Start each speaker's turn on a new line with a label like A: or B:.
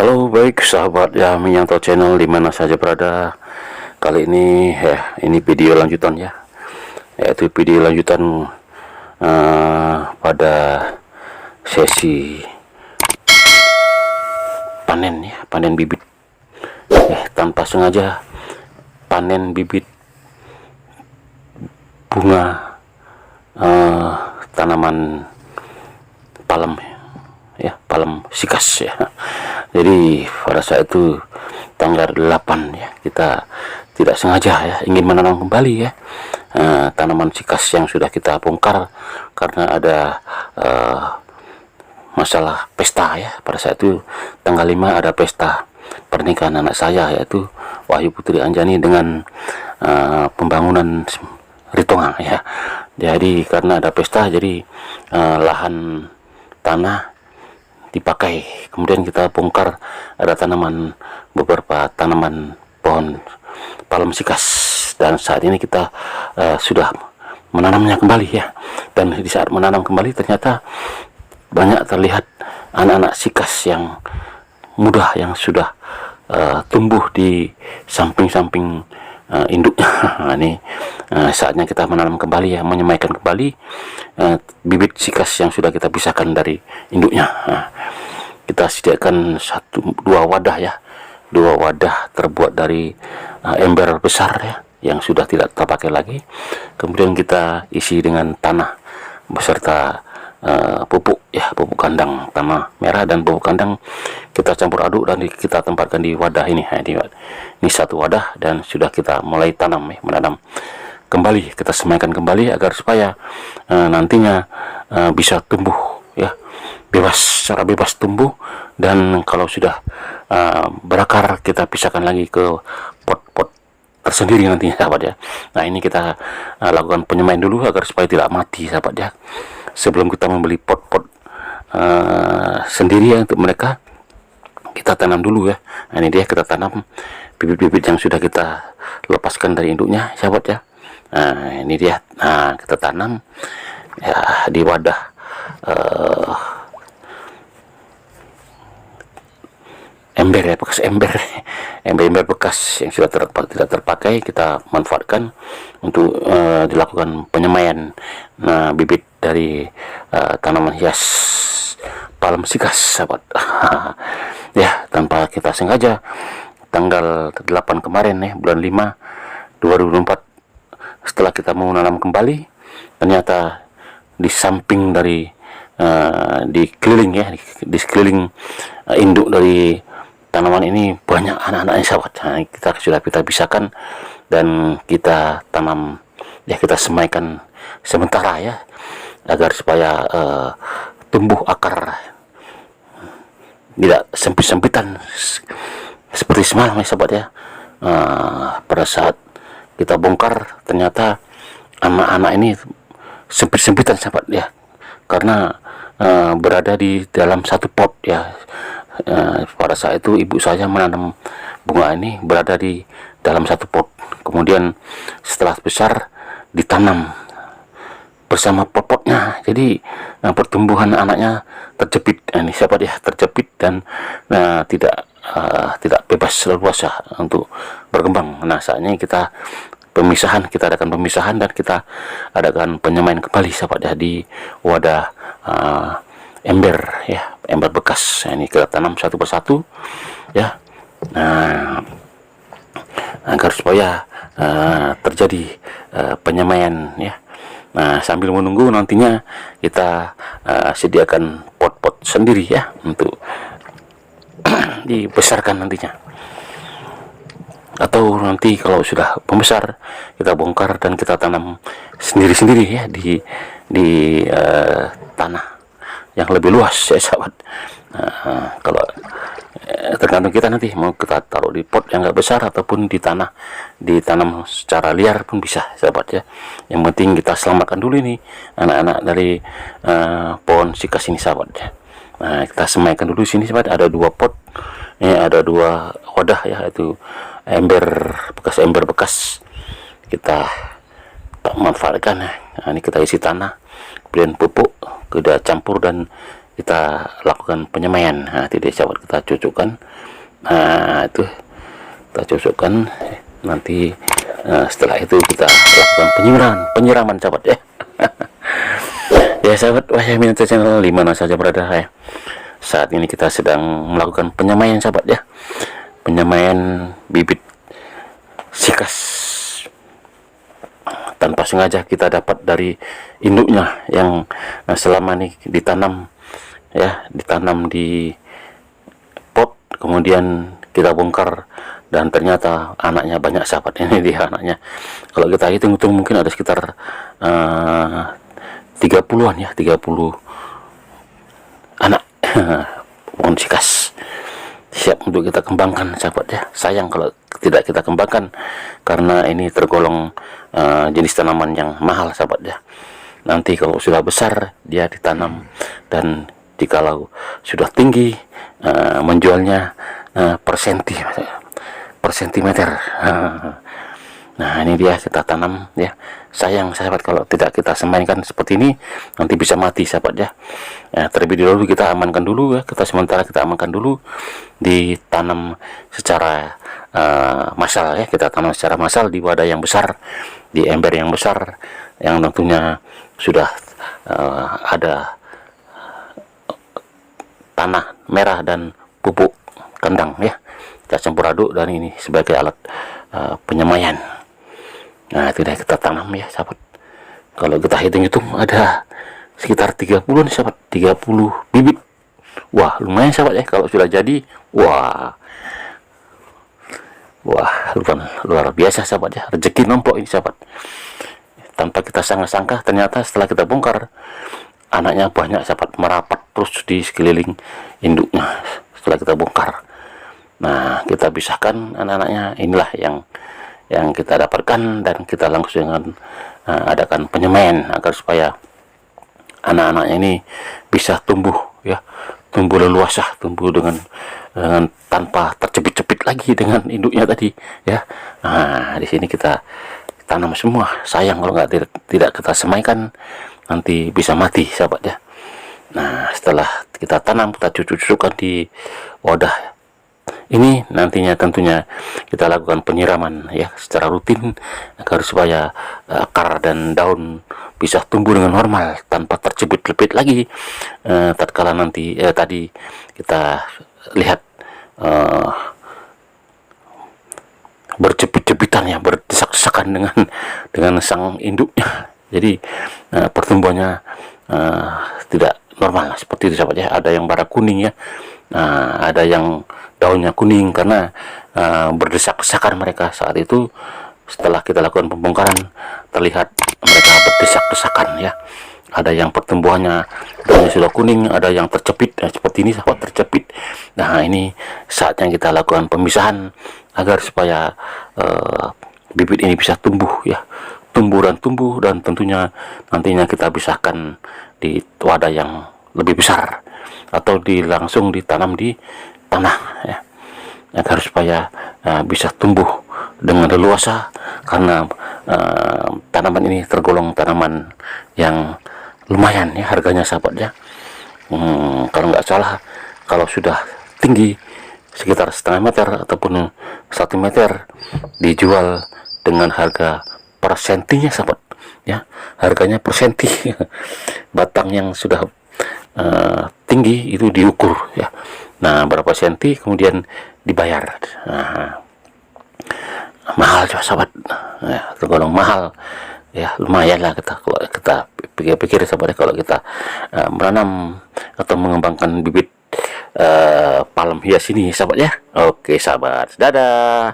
A: Halo, baik sahabat ya Menyantau Channel di mana saja berada. Kali ini ini video lanjutan ya, yaitu video lanjutan pada sesi panen ya, panen bibit. Tanpa sengaja panen bibit bunga tanaman palem ya, palem sikas ya. Jadi pada saat itu tanggal 8 ya, kita tidak sengaja ya ingin menanam kembali ya tanaman sikas yang sudah kita bongkar karena ada masalah pesta ya. Pada saat itu tanggal 5 ada pesta pernikahan anak saya, yaitu Wahyu Putri Anjani dengan pembangunan Ritonga ya. Jadi karena ada pesta, jadi lahan tanah dipakai, kemudian kita bongkar ada beberapa tanaman pohon palem sikas, dan saat ini kita sudah menanamnya kembali ya. Dan di saat menanam kembali ternyata banyak terlihat anak-anak sikas yang mudah yang sudah tumbuh di samping-samping induknya. Nah, ini saatnya kita menanam kembali ya, menyemaikan kembali bibit sikas yang sudah kita pisahkan dari induknya. Kita sediakan dua wadah ya, dua wadah terbuat dari ember besar ya, yang sudah tidak terpakai lagi. Kemudian kita isi dengan tanah beserta pupuk ya, pupuk kandang tanah merah dan pupuk kandang kita campur aduk dan kita tempatkan di wadah ini. Ini satu wadah dan sudah kita mulai tanam ya, menanam kembali, kita semaikan kembali agar supaya nantinya bisa tumbuh ya, secara bebas tumbuh. Dan kalau sudah berakar, kita pisahkan lagi ke pot-pot tersendiri nantinya sahabat ya. Nah, ini kita lakukan penyemaian dulu agar supaya tidak mati sahabat ya, sebelum kita membeli pot-pot sendiri ya untuk mereka. Kita tanam dulu ya. Nah, ini dia, kita tanam bibit-bibit yang sudah kita lepaskan dari induknya sahabat ya. Nah, ini dia. Nah, kita tanam ya di wadah ember ya, bekas ember bekas yang sudah tidak terpakai, kita manfaatkan untuk dilakukan penyemaian bibit dari tanaman hias palem sikas sahabat. Ya, tanpa kita sengaja tanggal 8 kemarin ya, bulan 5 2024, setelah kita mau menanam kembali, ternyata di samping dari di sekeliling ya, di sekeliling induk dari tanaman ini banyak anak-anaknya sahabat. Nah, kita pisahkan dan kita tanam ya, kita semaikan sementara ya, agar supaya tumbuh akar tidak sempit-sempitan seperti semalam ya sahabat ya. Pada saat kita bongkar ternyata anak-anak ini sempit-sempitan sahabat ya, karena berada di dalam satu pot ya. Pada saat itu ibu saya menanam bunga ini berada di dalam satu pot, kemudian setelah besar ditanam bersama pot-potnya. Jadi pertumbuhan anaknya terjepit ini sahabat ya, terjepit dan tidak bebas leluasa untuk berkembang. Nah, saatnya kita adakan pemisahan dan kita adakan penyemaian kembali sahabat ya, di wadah ember ya, ember bekas. Nah, ini kita tanam satu persatu ya, agar supaya terjadi penyemaian ya. Nah, sambil menunggu nantinya kita sediakan pot-pot sendiri ya untuk dibesarkan nantinya. Atau nanti kalau sudah membesar, kita bongkar dan kita tanam sendiri-sendiri ya di tanah yang lebih luas ya sahabat. Kalau tergantung kita nanti mau kita taruh di pot yang nggak besar ataupun di tanah, ditanam secara liar pun bisa sahabat ya. Yang penting kita selamatkan dulu ini anak-anak dari pohon sikas ini sahabat ya. Nah, kita semaikan dulu sini sahabat, ada dua pot ya, ada dua wadah ya, itu ember bekas kita manfaatkan ya. Nah, ini kita isi tanah, kemudian pupuk kita campur dan kita lakukan penyemaian. Nah, tidak sahabat, kita cocokkan. Nah, itu kita cocokkan. Nanti setelah itu kita lakukan penyiraman sahabat ya. Ya sahabat Wahyamin Channel, di mana saja berada ya. Saat ini kita sedang melakukan penyemaian sahabat ya. Penyemaian bibit sikas tanpa sengaja kita dapat dari induknya yang selama ini ditanam ya, ditanam di pot, kemudian kita bongkar dan ternyata anaknya banyak sahabat. Ini dia anaknya. Kalau kita hitung-hitung mungkin ada sekitar 30-an ya, 30 anak pohon sikas siap untuk kita kembangkan sahabat ya. Sayang kalau tidak kita kembangkan karena ini tergolong jenis tanaman yang mahal sahabat ya. Nanti kalau sudah besar dia ditanam, dan jikalau sudah tinggi menjualnya per sentimeter. Nah, ini dia kita tanam ya. Sayang sahabat kalau tidak kita semainkan seperti ini, nanti bisa mati sahabat ya. Terlebih dahulu kita amankan dulu ya, sementara kita amankan dulu, ditanam secara massal ya. Kita tanam secara massal di wadah yang besar, di ember yang besar, yang tentunya sudah ada tanah merah dan pupuk kandang ya. Kita campur aduk, dan ini sebagai alat penyemaian. Nah, itu dah kita tanam ya sahabat. Kalau kita hitung-hitung ada sekitar 30 nih sahabat, 30 bibit. Wah, lumayan sahabat ya kalau sudah jadi. Wah, luar biasa sahabat ya. Rezeki nomplok ini sahabat. Tanpa kita sangka-sangka, ternyata setelah kita bongkar, anaknya banyak sahabat, merapat terus di sekeliling induknya setelah kita bongkar. Nah, kita pisahkan anak-anaknya. Inilah yang kita dapatkan, dan kita langsung dengan adakan penyemaian agar supaya anak-anaknya ini bisa tumbuh ya, tumbuh leluasa, tumbuh dengan tanpa tercepit-cepit lagi dengan induknya tadi ya. Nah, di sini kita tanam semua. Sayang kalau tidak kita semaikan, nanti bisa mati sahabat ya. Nah, setelah kita tanam, kita cucuk-cucukkan di wadah ini, nantinya tentunya kita lakukan penyiraman ya secara rutin agar supaya akar dan daun bisa tumbuh dengan normal tanpa terjepit-jepit lagi. Tatkala nanti tadi kita lihat berjepit-jepitan ya, berdesak-desakan dengan sang induknya. Jadi pertumbuhannya tidak normal seperti itu sahabat ya. Ada yang warna kuning ya, ada yang daunnya kuning karena berdesak-desakan mereka saat itu. Setelah kita lakukan pembongkaran, terlihat mereka berdesak-desakan ya. Ada yang pertumbuhannya daunnya sudah kuning, ada yang tercepit seperti ini sahabat, tercepit. Nah, ini saatnya kita lakukan pemisahan agar supaya bibit ini bisa tumbuh ya, tumbuh, dan tentunya nantinya kita pisahkan di wadah yang lebih besar atau langsung ditanam di tanah ya, agar supaya bisa tumbuh dengan leluasa, karena tanaman ini tergolong tanaman yang lumayan ya harganya sahabat ya. Kalau nggak salah, kalau sudah tinggi sekitar setengah meter ataupun 1 meter, dijual dengan harga per sentinya sahabat ya, harganya per senti. Batang yang sudah tinggi itu diukur ya, nah berapa senti kemudian dibayar. Nah, mahal juga sahabat ya, tergolong mahal ya. Lumayan lah kalau kita pikir-pikir sahabat, kalau kita menanam atau mengembangkan bibit palem hias ini sahabat ya. Oke sahabat, dadah.